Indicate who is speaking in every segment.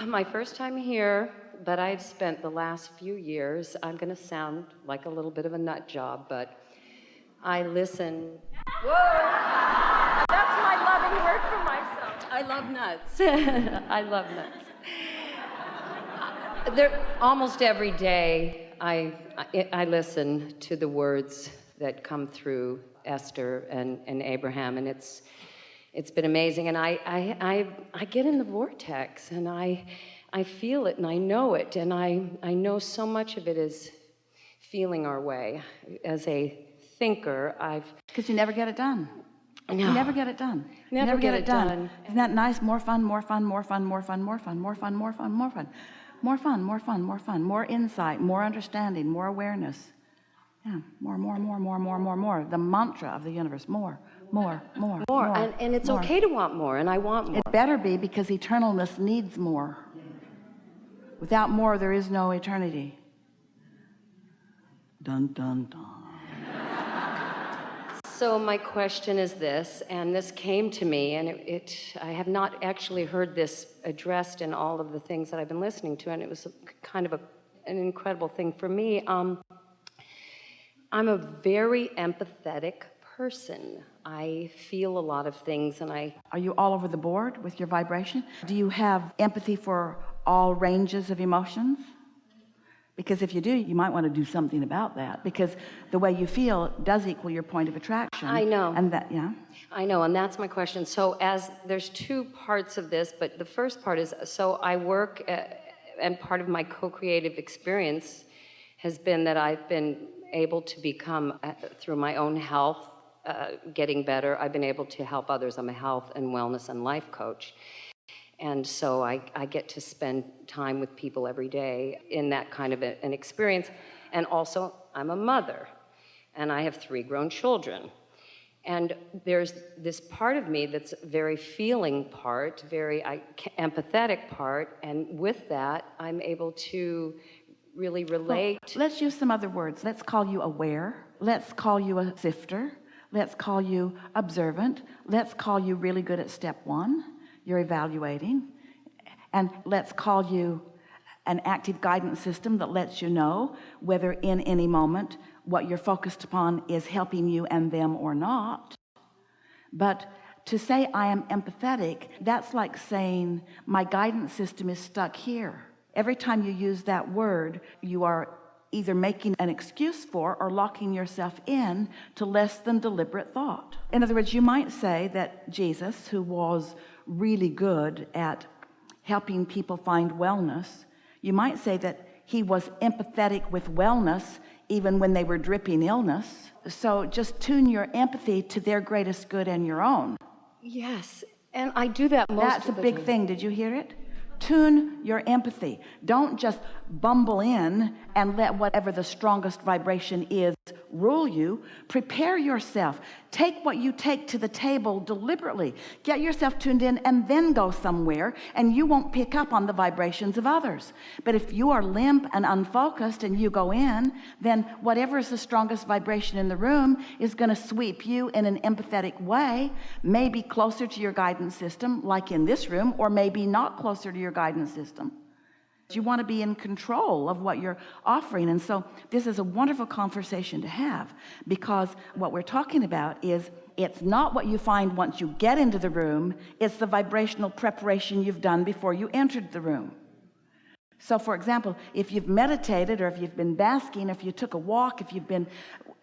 Speaker 1: My first time here, but I've spent the last few years, I'm going to sound like a little bit of a nut job, but I listen. Whoa! That's my loving word for myself. I love nuts. I love nuts. Almost every day, I listen to the words that come through Esther and Abraham, and it's been amazing. And I get in the vortex, and I feel it, and I know it, and I know so much of it is feeling our way. As a thinker,
Speaker 2: because you never get it done.
Speaker 1: No.
Speaker 2: You never get it done.
Speaker 1: Never get it done.
Speaker 2: Isn't that nice? More fun, more fun, more fun, more fun, more fun, more fun, more fun, more fun. More fun, more fun, more fun, more insight, more understanding, more awareness. Yeah, more. The mantra of the universe, more.
Speaker 1: And it's
Speaker 2: more.
Speaker 1: okay to want more, and I want more.
Speaker 2: It better be, because eternalness needs more. Without more, there is no eternity. Dun, dun, dun.
Speaker 1: So my question is this, and this came to me, and I have not actually heard this addressed in all of the things that I've been listening to, and it was kind of an incredible thing for me. I'm a very empathetic person. I feel a lot of things, and
Speaker 2: Are you all over the board with your vibration? Do you have empathy for all ranges of emotions? Because if you do, you might want to do something about that, because the way you feel does equal your point of attraction.
Speaker 1: I know.
Speaker 2: And that, yeah.
Speaker 1: I know, and that's my question. So there's two parts of this, but the first part is, so I work, and part of my co-creative experience has been that I've been able to become, through my own health, getting better, I've been able to help others. I'm a health and wellness and life coach. And so I get to spend time with people every day in that kind of an experience. And also, I'm a mother, and I have 3 grown children. And there's this part of me that's very feeling part, very empathetic part, and with that, I'm able to really relate.
Speaker 2: Well, let's use some other words. Let's call you aware. Let's call you a sifter. Let's call you observant. Let's call you really good at step 1. You're evaluating. And let's call you an active guidance system that lets you know whether in any moment what you're focused upon is helping you and them or not. But to say I am empathetic, that's like saying my guidance system is stuck here. Every time you use that word, you are either making an excuse for or locking yourself in to less than deliberate thought. In other words, you might say that Jesus, who was really good at helping people find wellness, you might say that he was empathetic with wellness even when they were dripping illness. So just tune your empathy to their greatest good and your own.
Speaker 1: Yes, and I do that most of the time.
Speaker 2: That's a big thing. Did you hear it? Tune your empathy. Don't just bumble in and let whatever the strongest vibration is rule you. Prepare yourself. Take what you take to the table deliberately. Get yourself tuned in and then go somewhere, and you won't pick up on the vibrations of others. But if you are limp and unfocused and you go in, then whatever is the strongest vibration in the room is going to sweep you in an empathetic way, maybe closer to your guidance system, like in this room, or maybe not closer to your guidance system. You want to be in control of what you're offering. And so this is a wonderful conversation to have, because what we're talking about is it's not what you find once you get into the room, it's the vibrational preparation you've done before you entered the room. So for example, if you've meditated, or if you've been basking, if you took a walk, if you've been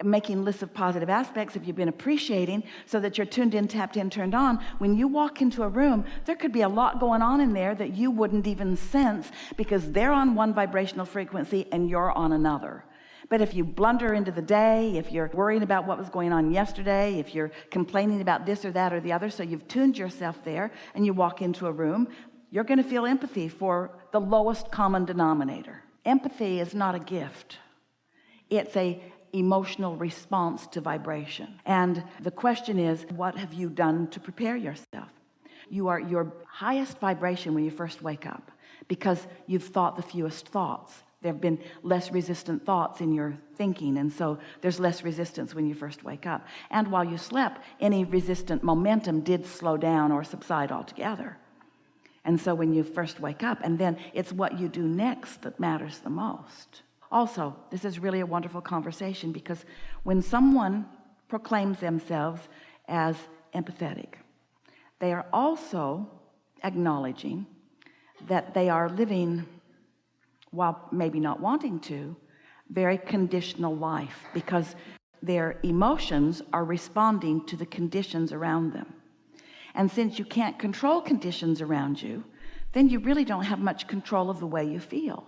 Speaker 2: making lists of positive aspects, if you've been appreciating so that you're tuned in, tapped in, turned on, when you walk into a room, there could be a lot going on in there that you wouldn't even sense, because they're on one vibrational frequency and you're on another. But if you blunder into the day, if you're worrying about what was going on yesterday, if you're complaining about this or that or the other, so you've tuned yourself there and you walk into a room, you're going to feel empathy for the lowest common denominator. Empathy is not a gift. It's a emotional response to vibration. And the question is, what have you done to prepare yourself? You are your highest vibration when you first wake up, because you've thought the fewest thoughts. There have been less resistant thoughts in your thinking, and so there's less resistance when you first wake up. And while you slept, any resistant momentum did slow down or subside altogether. And so when you first wake up, and then it's what you do next that matters the most. Also, this is really a wonderful conversation, because when someone proclaims themselves as empathetic, they are also acknowledging that they are living, while maybe not wanting to, very conditional life, because their emotions are responding to the conditions around them. And since you can't control conditions around you, then you really don't have much control of the way you feel.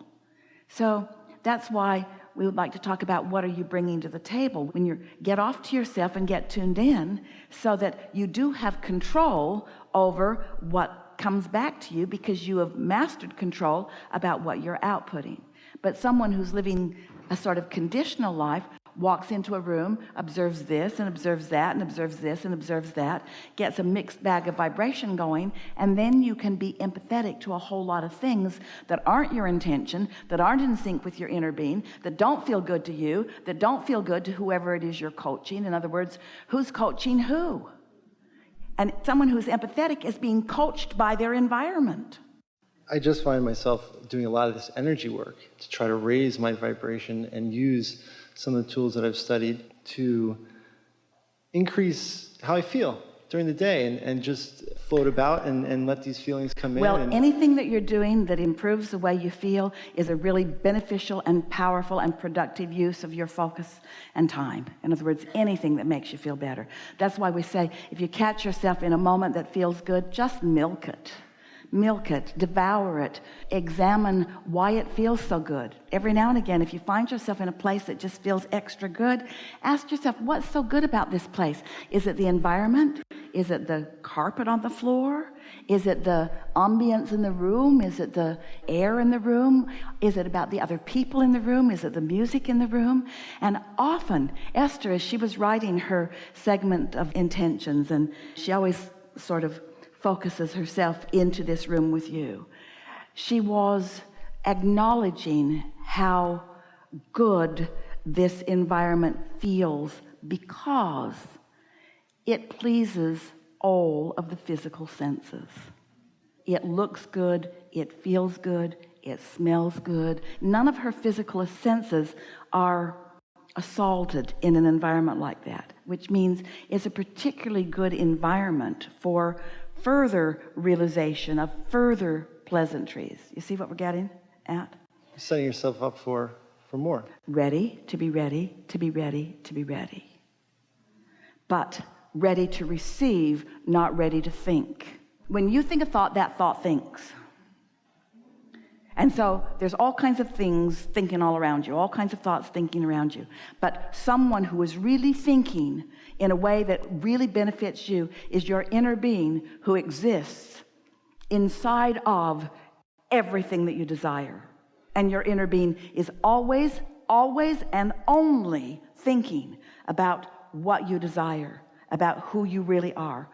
Speaker 2: So that's why we would like to talk about, what are you bringing to the table when you get off to yourself and get tuned in, so that you do have control over what comes back to you, because you have mastered control about what you're outputting. But someone who's living a sort of conditional life walks into a room, observes this and observes that and observes this and observes that, gets a mixed bag of vibration going, and then you can be empathetic to a whole lot of things that aren't your intention, that aren't in sync with your inner being, that don't feel good to you, that don't feel good to whoever it is you're coaching. In other words, who's coaching who? And someone who's empathetic is being coached by their environment.
Speaker 3: I just find myself doing a lot of this energy work to try to raise my vibration and use some of the tools that I've studied to increase how I feel during the day, and just float about and let these feelings come in.
Speaker 2: Well, anything that you're doing that improves the way you feel is a really beneficial and powerful and productive use of your focus and time. In other words, anything that makes you feel better. That's why we say, if you catch yourself in a moment that feels good, just milk it. Milk it, devour it, examine why it feels so good. Every now and again, if you find yourself in a place that just feels extra good, ask yourself, what's so good about this place? Is it the environment? Is it the carpet on the floor? Is it the ambience in the room? Is it the air in the room? Is it about the other people in the room? Is it the music in the room? And often, Esther, as she was writing her segment of intentions, and she always sort of focuses herself into this room with you, she was acknowledging how good this environment feels, because it pleases all of the physical senses. It looks good, it feels good, it smells good. None of her physical senses are assaulted in an environment like that, which means it's a particularly good environment for further realization of further pleasantries. You see what we're getting at?
Speaker 3: You're setting yourself up for more.
Speaker 2: Ready to be ready, to be ready, to be ready. But ready to receive, not ready to think. When you think a thought, that thought thinks. And so there's all kinds of things thinking all around you, all kinds of thoughts thinking around you. But someone who is really thinking in a way that really benefits you is your inner being, who exists inside of everything that you desire. And your inner being is always and only thinking about what you desire, about who you really are.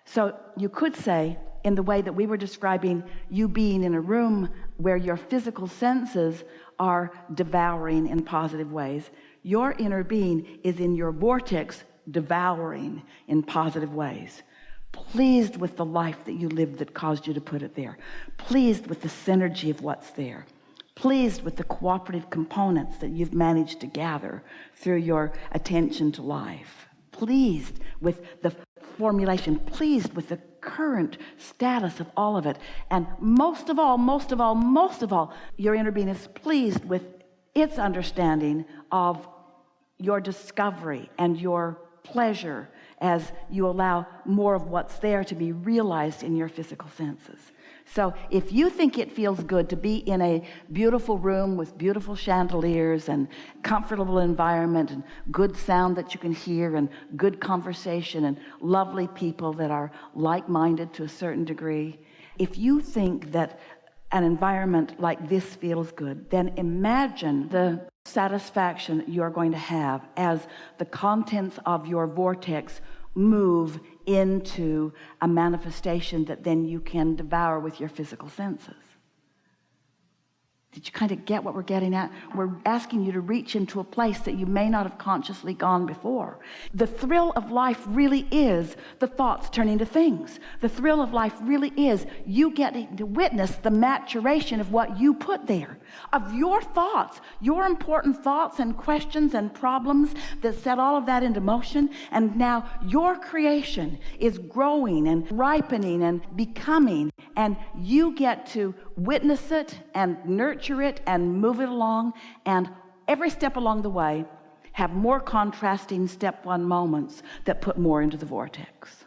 Speaker 2: So you could say, in the way that we were describing you being in a room where your physical senses are devouring in positive ways, your inner being is in your vortex devouring in positive ways. Pleased with the life that you lived that caused you to put it there. Pleased with the synergy of what's there. Pleased with the cooperative components that you've managed to gather through your attention to life. Pleased with the formulation, pleased with the current status of all of it. And most of all, your inner being is pleased with its understanding of your discovery and your pleasure as you allow more of what's there to be realized in your physical senses. So if you think it feels good to be in a beautiful room with beautiful chandeliers and comfortable environment and good sound that you can hear and good conversation and lovely people that are like-minded to a certain degree, if you think that an environment like this feels good, then imagine the satisfaction that you're going to have as the contents of your vortex move into a manifestation that then you can devour with your physical senses. Did you kind of get what we're getting at? We're asking you to reach into a place that you may not have consciously gone before. The thrill of life really is the thoughts turning to things. The thrill of life really is you getting to witness the maturation of what you put there, of your thoughts, your important thoughts and questions and problems that set all of that into motion. And now your creation is growing and ripening and becoming, and you get to witness it and nurture it and move it along, and every step along the way have more contrasting step one moments that put more into the vortex.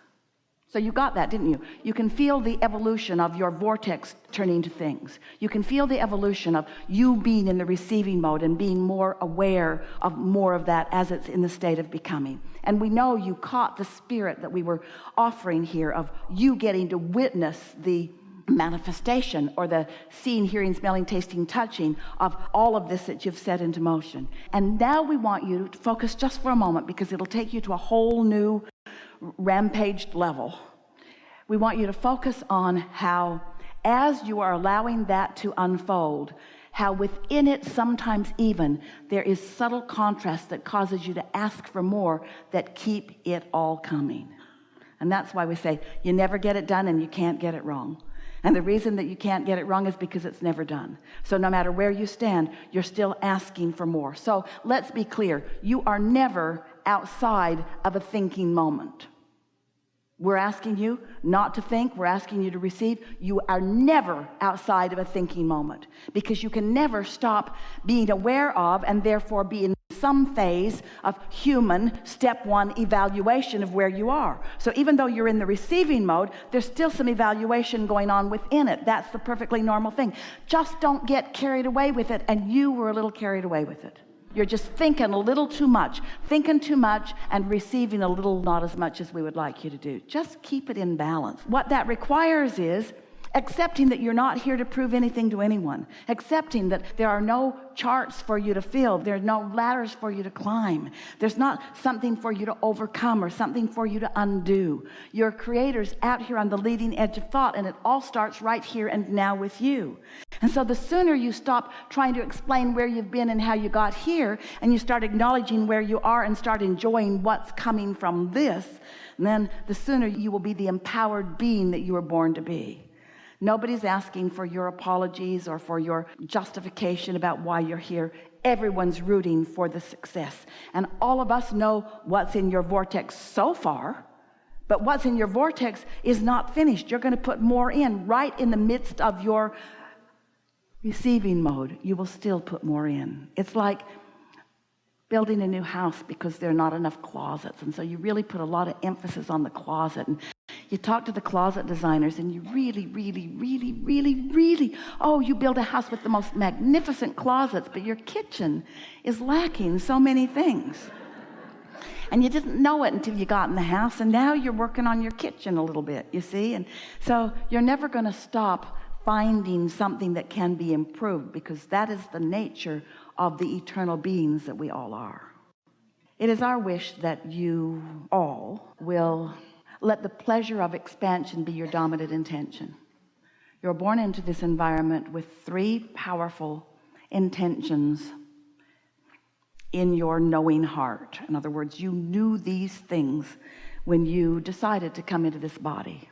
Speaker 2: So you got that, didn't you? You can feel the evolution of your vortex turning to things. You can feel the evolution of you being in the receiving mode and being more aware of more of that as it's in the state of becoming. And we know you caught the spirit that we were offering here of you getting to witness the manifestation, or the seeing, hearing, smelling, tasting, touching of all of this that you've set into motion. And now we want you to focus just for a moment, because it'll take you to a whole new rampaged level. We want you to focus on how, as you are allowing that to unfold, how within it sometimes even there is subtle contrast that causes you to ask for more, that keep it all coming. And that's why we say you never get it done and you can't get it wrong. And the reason that you can't get it wrong is because it's never done. So no matter where you stand, you're still asking for more. So let's be clear. You are never outside of a thinking moment. We're asking you not to think. We're asking you to receive. You are never outside of a thinking moment, because you can never stop being aware of and therefore be in some phase of human step one evaluation of where you are. So even though you're in the receiving mode, there's still some evaluation going on within it. That's the perfectly normal thing. Just don't get carried away with it. And you were a little carried away with it. You're just thinking a little too much, thinking too much, and receiving a little not as much as we would like you to do. Just keep it in balance. What that requires is accepting that you're not here to prove anything to anyone, accepting that there are no charts for you to fill, there are no ladders for you to climb, there's not something for you to overcome or something for you to undo. Your creator's out here on the leading edge of thought, and it all starts right here and now with you. And so the sooner you stop trying to explain where you've been and how you got here, and you start acknowledging where you are and start enjoying what's coming from this, then the sooner you will be the empowered being that you were born to be. Nobody's asking for your apologies or for your justification about why you're here. Everyone's rooting for the success. And all of us know what's in your vortex so far, but what's in your vortex is not finished. You're going to put more in right in the midst of your receiving mode. You will still put more in. It's like building a new house because there are not enough closets. And so you really put a lot of emphasis on the closet. And you talk to the closet designers, and you really, you build a house with the most magnificent closets, but your kitchen is lacking so many things. And you didn't know it until you got in the house, and now you're working on your kitchen a little bit, you see? And so you're never going to stop finding something that can be improved, because that is the nature of the eternal beings that we all are. It is our wish that you all will let the pleasure of expansion be your dominant intention. You're born into this environment with 3 powerful intentions in your knowing heart. In other words, you knew these things when you decided to come into this body.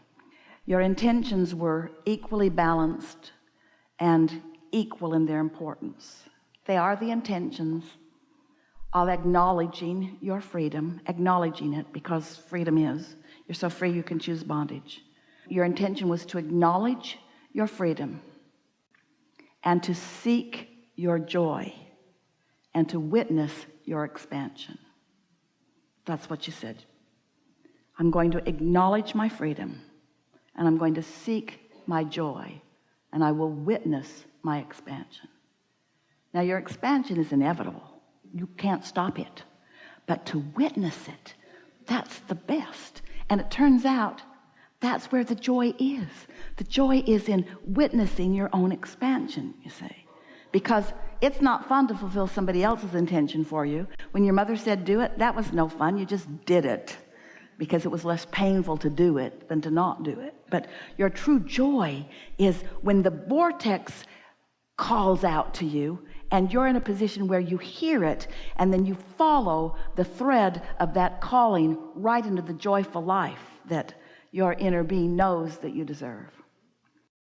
Speaker 2: Your intentions were equally balanced and equal in their importance. They are the intentions of acknowledging your freedom, acknowledging it, because freedom is. You're so free you can choose bondage. Your intention was to acknowledge your freedom and to seek your joy and to witness your expansion. That's what you said. I'm going to acknowledge my freedom, and I'm going to seek my joy, and I will witness my expansion. Now, your expansion is inevitable. You can't stop it. But to witness it, that's the best. And it turns out that's where the joy is. The joy is in witnessing your own expansion, you see. Because it's not fun to fulfill somebody else's intention for you. When your mother said do it, that was no fun. You just did it because it was less painful to do it than to not do it. But your true joy is when the vortex calls out to you, and you're in a position where you hear it, and then you follow the thread of that calling right into the joyful life that your inner being knows that you deserve.